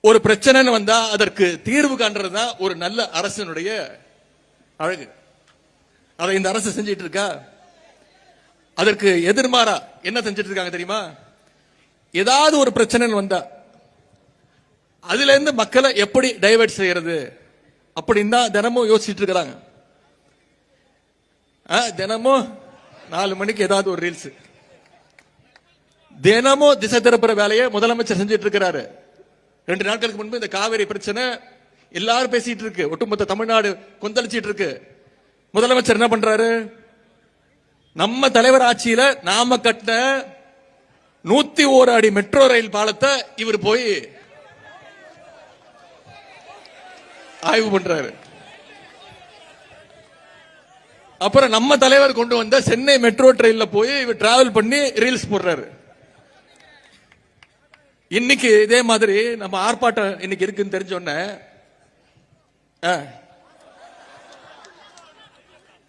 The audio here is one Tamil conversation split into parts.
ஒரு பிரச்சனைன்னு வந்தா அதற்கு தீர்வு காண்றதுதான் ஒரு நல்ல அரசனுடைய அழகு. அதை இந்த அரசு செஞ்சிட்டு இருக்கா. அதற்கு எதிர்மாறா என்ன செஞ்சிட்டு இருக்காங்க தெரியுமா? ஏதாவது ஒரு பிரச்சனை வந்தா அதுல இருந்து மக்களை எப்படி டைவர்ட் செய்யறது அப்படின்னு தான் தினமும் யோசிச்சுட்டு இருக்கிறாங்க. தினமும் 4 மணிக்கு ஏதாவது ஒரு ரீல்ஸ், தினமும் திசை திருப்புற வேலையை முதலமைச்சர் செஞ்சிட்டு இருக்கிறாரு. 2 நாட்களுக்கு முன்பு இந்த காவிரி பிரச்சனை எல்லாரும் பேசிட்டு இருக்கு, ஒட்டுமொத்த தமிழ்நாடு கொந்தளிச்சிட்டு இருக்கு. முதலமைச்சர் என்ன பண்றாரு? நம்ம தலைவர் ஆட்சியில நாம கட்ட 101 அடி மெட்ரோ ரயில் பாலத்தை இவர் போய் ஆய்வு பண்றாரு. அப்புறம் நம்ம தலைவர் கொண்டு வந்த சென்னை மெட்ரோ ட்ரெயின்ல போய் இவர் டிராவல் பண்ணி ரீல்ஸ் போடுறாரு. இன்னைக்கு இதே மாதிரி நம்ம ஆர்ப்பாட்டம் இன்னைக்கு இருக்குன்னு தெரிஞ்சோன்ன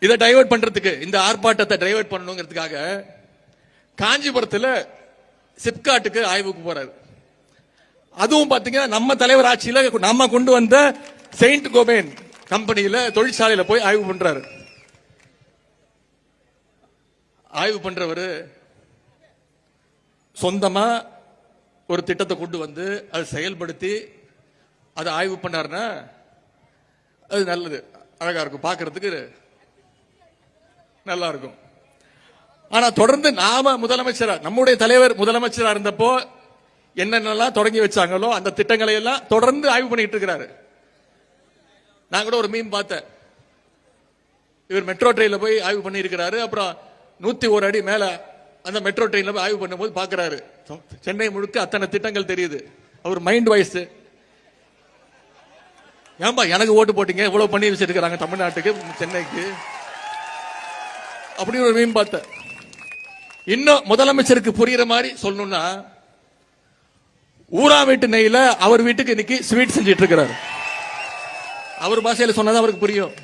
இதை டைவர்ட் பண்றதுக்கு, இந்த ஆர்ப்பாட்டத்தை டைவர்ட் பண்ணணுங்கிறதுக்காக காஞ்சிபுரத்தில் சிப்காட்டுக்கு ஆய்வுக்கு போறாரு. அதுவும் பாத்தீங்கன்னா நம்ம தலைவர் ஆட்சியில நம்ம கொண்டு வந்த செயின்ட் கோபேன் கம்பெனியில தொழிற்சாலையில போய் ஆய்வு பண்றாரு. ஆய்வு பண்றவர் சொந்தமா ஒரு திட்டத்தை கொண்டு வந்து அதை செயல்படுத்தி அதை ஆய்வு பண்ணாருன்னா அது நல்லது, அழகா இருக்கும், பார்க்கறதுக்கு நல்லா இருக்கும். ஆனா தொடர்ந்து நாம முதலமைச்சரா, நம்முடைய தலைவர் முதலமைச்சரா இருந்தப்போ என்னென்னலாம் தொடங்கி வச்சாங்களோ அந்த திட்டங்களை எல்லாம் தொடர்ந்து ஆய்வு பண்ணிட்டு இருக்கிறாரு. நான் கூட ஒரு மீம் பார்த்தேன், இவர் மெட்ரோ ட்ரெயின்ல போய் ஆய்வு பண்ணி இருக்கிறாரு. அப்புறம் 101 அடி மேல அந்த மெட்ரோ ட்ரெயின்ல போய் ஆய்வு பண்ணும்போது பாக்குறாரு சென்னை முழுக்க அத்தனை திட்டங்கள் தெரியுது. அவர் மைண்ட் வாய்ஸ், ஏன்பா எனக்கு ஓட்டு போட்டீங்க, இவ்வளவு பண்ணி வச்சிருக்காங்க தமிழ்நாட்டுக்கு, சென்னைக்கு, அப்படின்னு ஒரு மீன் பார்த்தேன். இன்னும் முதலமைச்சருக்கு புரியுற மாதிரி சொல்லணும்னா, ஊரா வீட்டு நெய்ல அவர் வீட்டுக்கு இன்னைக்கு ஸ்வீட் செஞ்சிட்டு இருக்கிறாரு. அவர் பாஷையில சொன்னதான் அவருக்கு புரியும்.